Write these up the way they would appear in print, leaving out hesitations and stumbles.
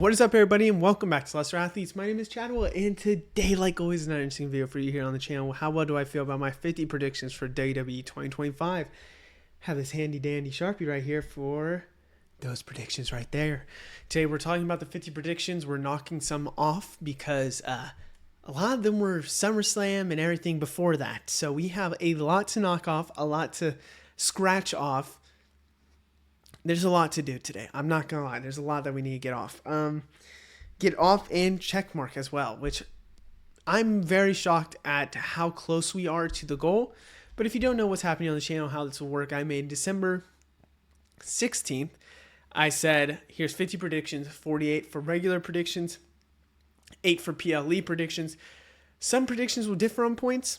What is up, everybody, and welcome back to Lesser Athletes. My name is Chadwell, and today, like always, another interesting video for you here on the channel. How well do I feel about my 50 predictions for WWE 2025? Have this handy dandy Sharpie right here for those predictions right there. Today, we're talking about the 50 predictions. We're knocking some off because a lot of them were SummerSlam and everything before that. So we have a lot to knock off, a lot to scratch off. There's a lot to do today. I'm not going to lie. There's a lot that we need to get off. Get off and check mark as well, which I'm very shocked at how close we are to the goal. But if you don't know what's happening on the channel, how this will work, I made December 16th. I said, here's 50 predictions, 48 for regular predictions, 8 for PLE predictions. Some predictions will differ on points.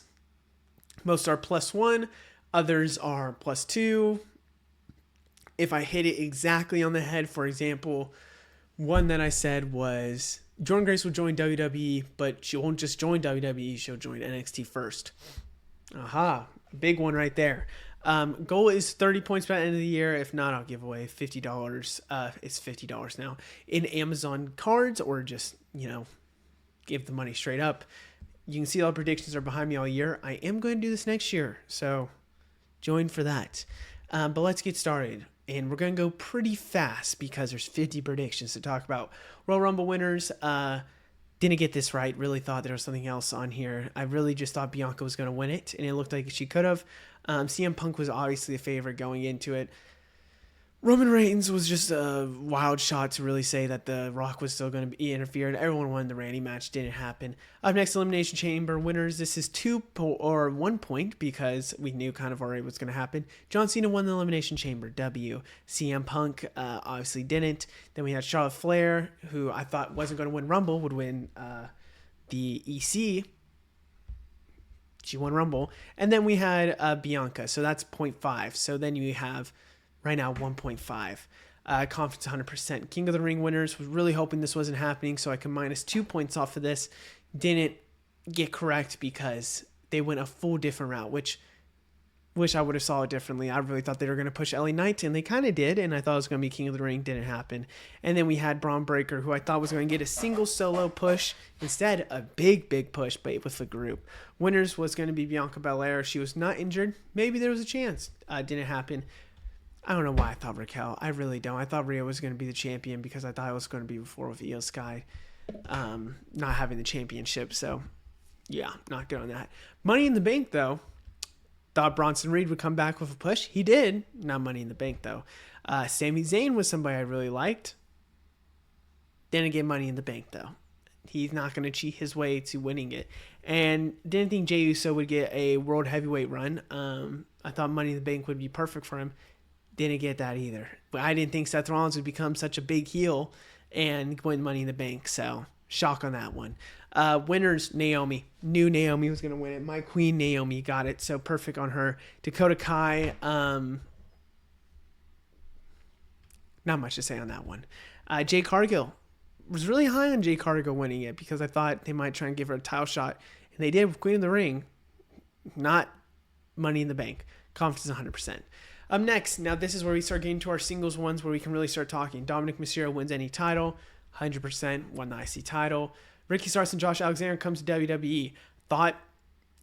Most are +1. Others are +2. If I hit it exactly on the head, for example, one that I said was Jordynne Grace will join WWE, but she won't just join WWE, she'll join NXT first. Aha, big one right there. Goal is 30 points by the end of the year. If not, I'll give away $50. It's $50 now in Amazon cards, or just, give the money straight up. You can see all the predictions are behind me all year. I am going to do this next year, so join for that. But let's get started. And we're going to go pretty fast because there's 50 predictions to talk about. Royal Rumble winners, didn't get this right. Really thought there was something else on here. I really just thought Bianca was going to win it, and it looked like she could have. CM Punk was obviously a favorite going into it. Roman Reigns was just a wild shot to really say that The Rock was still going to be interfered. Everyone wanted the Randy match. Didn't happen. Up next, Elimination Chamber winners. This is 1 point because we knew kind of already what's going to happen. John Cena won the Elimination Chamber. W. CM Punk obviously didn't. Then we had Charlotte Flair, who I thought wasn't going to win Rumble, would win the EC. She won Rumble. And then we had Bianca. So that's 0.5. So then you have right now 1.5. Confidence 100%. King of the Ring winners, was really hoping this wasn't happening, so I can minus 2 points off of this. Didn't get correct because they went a full different route, which wish I would have saw it differently. I really thought they were going to push LA Knight, and they kind of did, and I thought it was going to be King of the Ring. Didn't happen. And then we had Braun Breaker, who I thought was going to get a single solo push. Instead, a big push, but with the group. Winners was going to be Bianca Belair. She was not injured. Maybe there was a chance. Didn't happen. I don't know why I thought Raquel. I really don't. I thought Rhea was going to be the champion because I thought it was going to be before with Io Sky not having the championship. So, yeah, not good on that. Money in the Bank, though. Thought Bronson Reed would come back with a push. He did. Not Money in the Bank, though. Sami Zayn was somebody I really liked. Didn't get Money in the Bank, though. He's not going to cheat his way to winning it. And didn't think Jey Uso would get a World Heavyweight run. I thought Money in the Bank would be perfect for him. Didn't get that either. But I didn't think Seth Rollins would become such a big heel and win Money in the Bank. So, shock on that one. Winners, Naomi. Knew Naomi was going to win it. My queen, Naomi, got it. So, perfect on her. Dakota Kai. Not much to say on that one. Jade Cargill. Was really high on Jade Cargill winning it because I thought they might try and give her a title shot. And they did with Queen of the Ring. Not Money in the Bank. Confidence 100%. Next, now this is where we start getting to our singles ones where we can really start talking. Dominic Mysterio wins any title, 100%, won the IC title. Ricky Starks and Josh Alexander comes to WWE. Thought,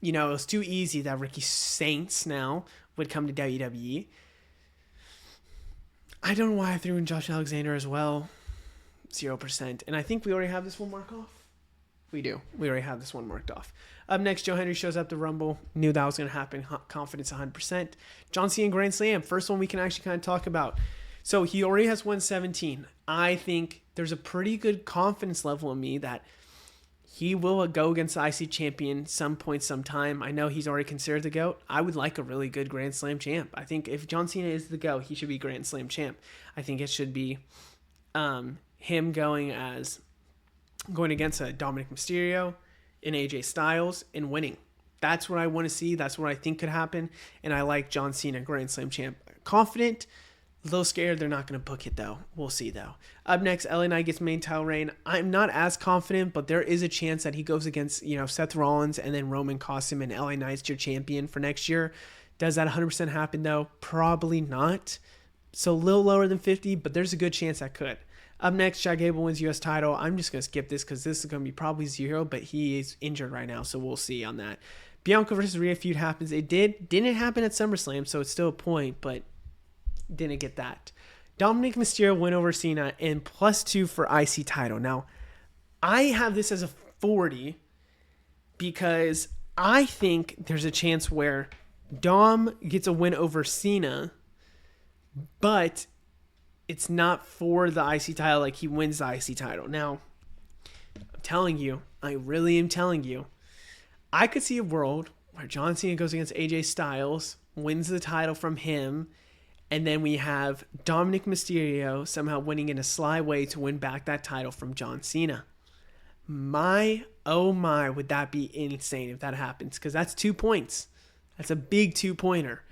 it was too easy that Ricky Saints now would come to WWE. I don't know why I threw in Josh Alexander as well, 0%. And I think we already have this one marked off. We do. We already have this one marked off. Up next, Joe Henry shows up to Rumble. Knew that was going to happen. Confidence 100%. John Cena Grand Slam. First one we can actually kind of talk about. So he already has 117. I think there's a pretty good confidence level in me that he will go against the IC champion some point, sometime. I know he's already considered the GOAT. I would like a really good Grand Slam champ. I think if John Cena is the GOAT, he should be Grand Slam champ. I think it should be him going against a Dominic Mysterio and AJ Styles and winning. That's what I want to see. That's what I think could happen. And I like John Cena, Grand Slam champ. Confident, a little scared they're not going to book it, though. We'll see, though. Up next, LA Knight gets main title reign. I'm not as confident, but there is a chance that he goes against, Seth Rollins, and then Roman costs him, and LA Knight's your champion for next year. Does that 100% happen, though? Probably not. So a little lower than 50, but there's a good chance that could. Up next, Chad Gable wins U.S. title. I'm just going to skip this because this is going to be probably 0, but he is injured right now, so we'll see on that. Bianca versus Rhea feud happens. It didn't happen at SummerSlam, so it's still a point, but didn't get that. Dominic Mysterio win over Cena and +2 for IC title. Now, I have this as a 40 because I think there's a chance where Dom gets a win over Cena, but it's not for the IC title, like he wins the IC title. Now, I'm telling you, I really am telling you, I could see a world where John Cena goes against AJ Styles, wins the title from him, and then we have Dominic Mysterio somehow winning in a sly way to win back that title from John Cena. Oh my, would that be insane if that happens? Because that's 2 points. That's a big 2-pointer.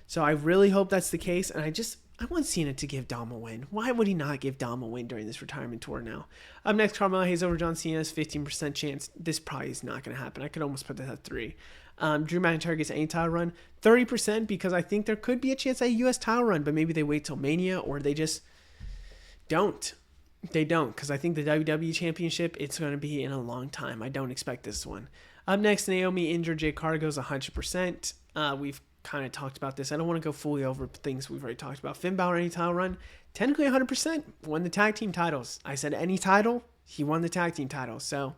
So I really hope that's the case, and I want Cena to give Dom a win. Why would he not give Dom a win during this retirement tour now? Up next, Carmelo Hayes over John Cena's 15% chance. This probably is not going to happen. I could almost put this at 3. Drew McIntyre gets any title run. 30% because I think there could be a chance at a U.S. title run, but maybe they wait till Mania or they just don't. They don't because I think the WWE Championship, it's going to be in a long time. I don't expect this one. Up next, Naomi injured. Jay Cargill's 100%. We've kind of talked about this. I don't want to go fully over things we've already talked about. Finn Balor, any title run, technically 100%, won the tag team titles. I said any title, he won the tag team title. So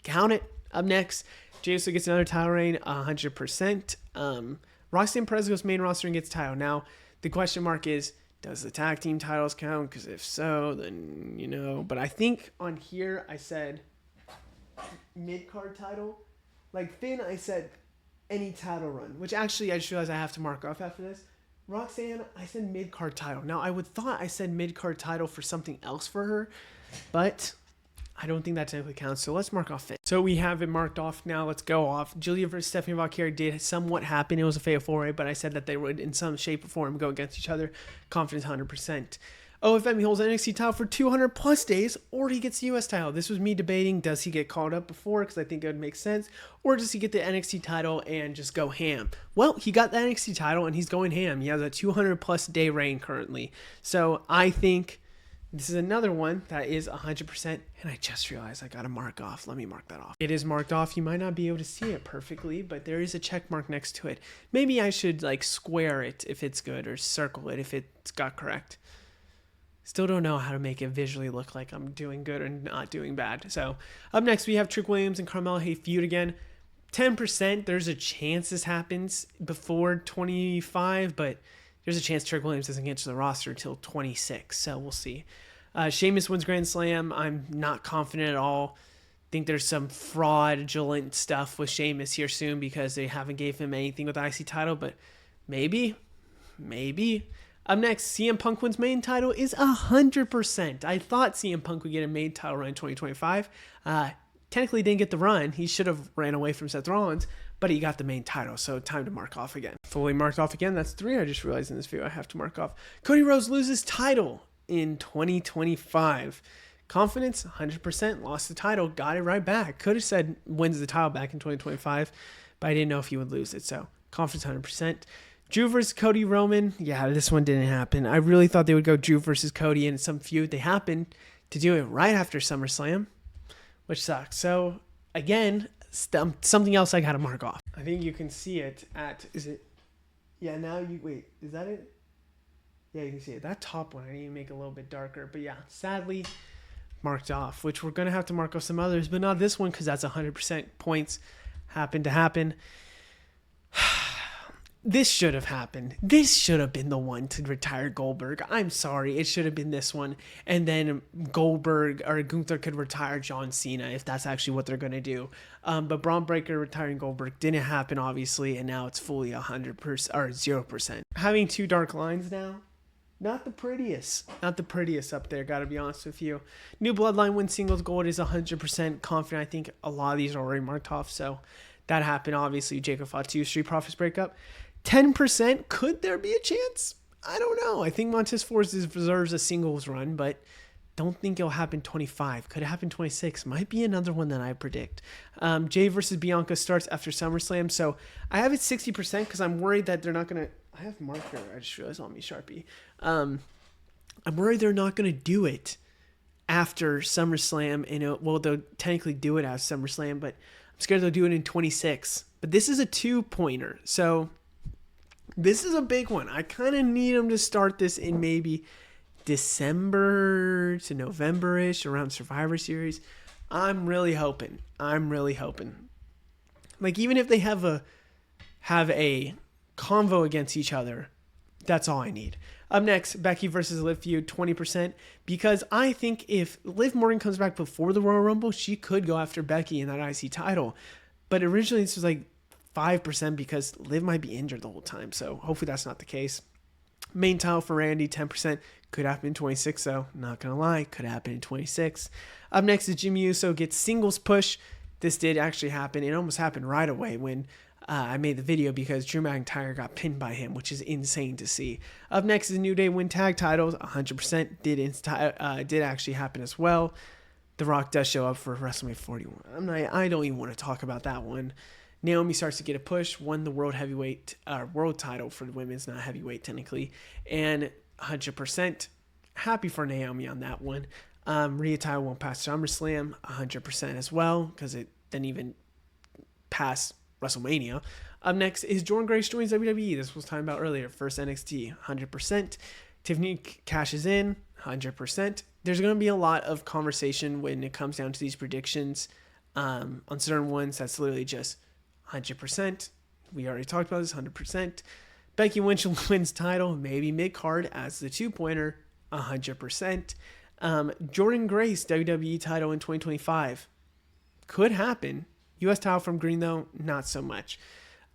count it. Up next, Jey Uso gets another title reign, 100%. Roxanne Perez goes main roster and gets title. Now, the question mark is, does the tag team titles count? Because if so, then, you know. But I think on here I said mid-card title. Like Finn, I said any title run, which actually I just realized I have to mark off after this. Roxanne, I said mid-card title. Now, I would thought I said mid-card title for something else for her, but I don't think that technically counts, so let's mark off Finn. So we have it marked off now. Let's go off. Julia versus Stephanie Valkyrie did somewhat happen. It was a fatal 4-way, but I said that they would, in some shape or form, go against each other. Confidence 100%. OFM, he holds NXT title for 200+ days, or he gets the US title. This was me debating, does he get called up before, because I think it would make sense, or does he get the NXT title and just go ham? Well, he got the NXT title, and he's going ham. He has a 200+ day reign currently. So I think this is another one that is 100%, and I just realized I got to mark off. Let me mark that off. It is marked off. You might not be able to see it perfectly, but there is a check mark next to it. Maybe I should like square it if it's good, or circle it if it's got correct. Still don't know how to make it visually look like I'm doing good or not doing bad. So up next, we have Trick Williams and Carmelo Hayes feud again. 10%, there's a chance this happens before 25, but there's a chance Trick Williams doesn't get to the roster until 26, so we'll see. Sheamus wins Grand Slam. I'm not confident at all. Think there's some fraudulent stuff with Sheamus here soon because they haven't gave him anything with the IC title, but maybe. Up next, CM Punk wins main title is 100%. I thought CM Punk would get a main title run in 2025. Technically didn't get the run. He should have ran away from Seth Rollins, but he got the main title, so time to mark off again. Fully marked off again. That's 3. I just realized in this video I have to mark off. Cody Rhodes loses title in 2025. Confidence, 100%. Lost the title. Got it right back. Could have said wins the title back in 2025, but I didn't know if he would lose it, so confidence, 100%. Drew versus Cody Roman. Yeah, this one didn't happen. I really thought they would go Drew versus Cody in some feud. They happened to do it right after SummerSlam, which sucks. So, again, something else I got to mark off. I think you can see it at, is it? Yeah, now you, wait, is that it? Yeah, you can see it. That top one, I need to make it a little bit darker. But yeah, sadly, marked off, which we're going to have to mark off some others, but not this one because that's 100% points. Happened to happen. This should have happened. This should have been the one to retire Goldberg. I'm sorry. It should have been this one. And then Goldberg or Gunther could retire John Cena if that's actually what they're going to do. But Braun Breaker retiring Goldberg didn't happen, obviously, and now it's fully 100% or 0%. Having 2 dark lines now, not the prettiest. Not the prettiest up there, got to be honest with you. New Bloodline win singles gold is 100% confident. I think a lot of these are already marked off, so that happened, obviously. Jacob Fatu, Street Profits breakup. 10%, could there be a chance? I don't know. I think Montez Ford deserves a singles run, but don't think it'll happen 25. Could it happen 26? Might be another one that I predict. Jay versus Bianca starts after SummerSlam, so I have it 60% because I'm worried that they're not going to... I have marker. I just realized on me, Sharpie. I'm worried they're not going to do it after SummerSlam. And well, they'll technically do it as SummerSlam, but I'm scared they'll do it in 26. But this is a 2-pointer, so this is a big one. I kind of need them to start this in maybe December to November-ish, around Survivor Series. I'm really hoping. Like, even if they have a convo against each other, that's all I need. Up next, Becky versus Liv feud, 20%. Because I think if Liv Morgan comes back before the Royal Rumble, she could go after Becky in that IC title. But originally this was like 5% because Liv might be injured the whole time. So hopefully that's not the case. Main title for Randy, 10%. Could happen in 26, though. Not going to lie. Could happen in 26. Up next is Jimmy Uso gets singles push. This did actually happen. It almost happened right away when I made the video because Drew McIntyre got pinned by him, which is insane to see. Up next is New Day win tag titles. 100% did actually happen as well. The Rock does show up for WrestleMania 41. I don't even want to talk about that one. Naomi starts to get a push, won the world title for the women's, not heavyweight technically, and 100% happy for Naomi on that one. Rhea title won't pass SummerSlam, 100% as well, because it didn't even pass WrestleMania. Up next is Jordynne Grace joins WWE. This was talking about earlier. First NXT, 100%. Tiffany cashes in, 100%. There's going to be a lot of conversation when it comes down to these predictions. On certain ones, that's literally just 100%. We already talked about this, 100%. Becky Lynch wins title, maybe mid-card as the 2-pointer, 100%. Jordynne Grace, WWE title in 2025. Could happen. U.S. title from Green, though, not so much.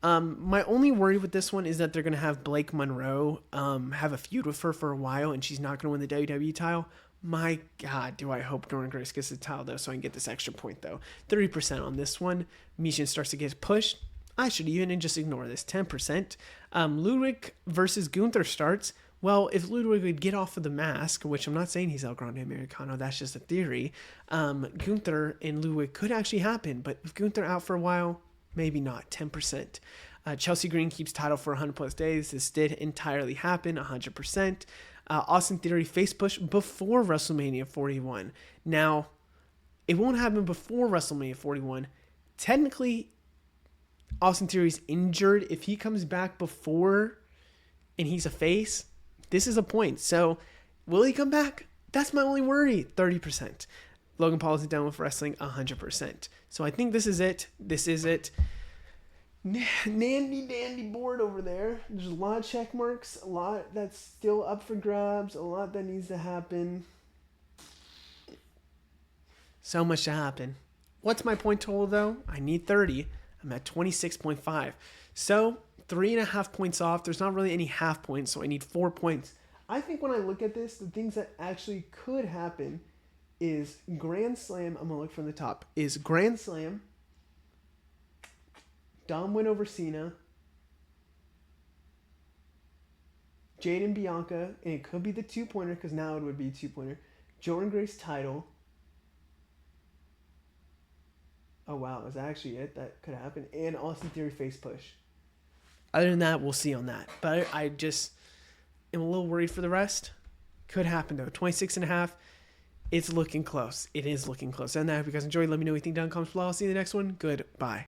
My only worry with this one is that they're going to have Blake Monroe have a feud with her for a while, and she's not going to win the WWE title. My God, do I hope Jordynne Grace gets the title, though, so I can get this extra point, though. 30% on this one. Mishin starts to get pushed. I should even just ignore this, 10%. Ludwig versus Gunther starts. Well, if Ludwig would get off of the mask, which I'm not saying he's El Grande Americano, that's just a theory, Gunther and Ludwig could actually happen, but if Gunther out for a while, maybe not, 10%. Chelsea Green keeps title for 100 plus days. This did entirely happen, 100%. Austin Theory face push before WrestleMania 41. Now, it won't happen before WrestleMania 41. Technically, Austin Theory's injured. If he comes back before and he's a face, this is a point. So, will he come back? That's my only worry. 30%. Logan Paul is done with wrestling, 100%. So, I think this is it. This is it. Nandy dandy board over there. There's a lot of check marks. A lot that's still up for grabs. A lot that needs to happen. So much to happen. What's my point total, though? I need 30. I'm at 26.5. So, 3.5 points off. There's not really any half points, so I need 4 points. I think when I look at this, the things that actually could happen is Grand Slam. I'm going to look from the top. Is Grand Slam, Dom win over Cena, Jade and Bianca, and it could be the 2-pointer because now it would be a 2-pointer. Jordynne Grace title. Oh, wow. Is that actually it? That could happen. And Austin Theory face push. Other than that, we'll see on that. But I just am a little worried for the rest. Could happen, though. 26.5. It's looking close. It is looking close. And that, if you guys enjoyed, let me know what you think down in the comments below. I'll see you in the next one. Goodbye.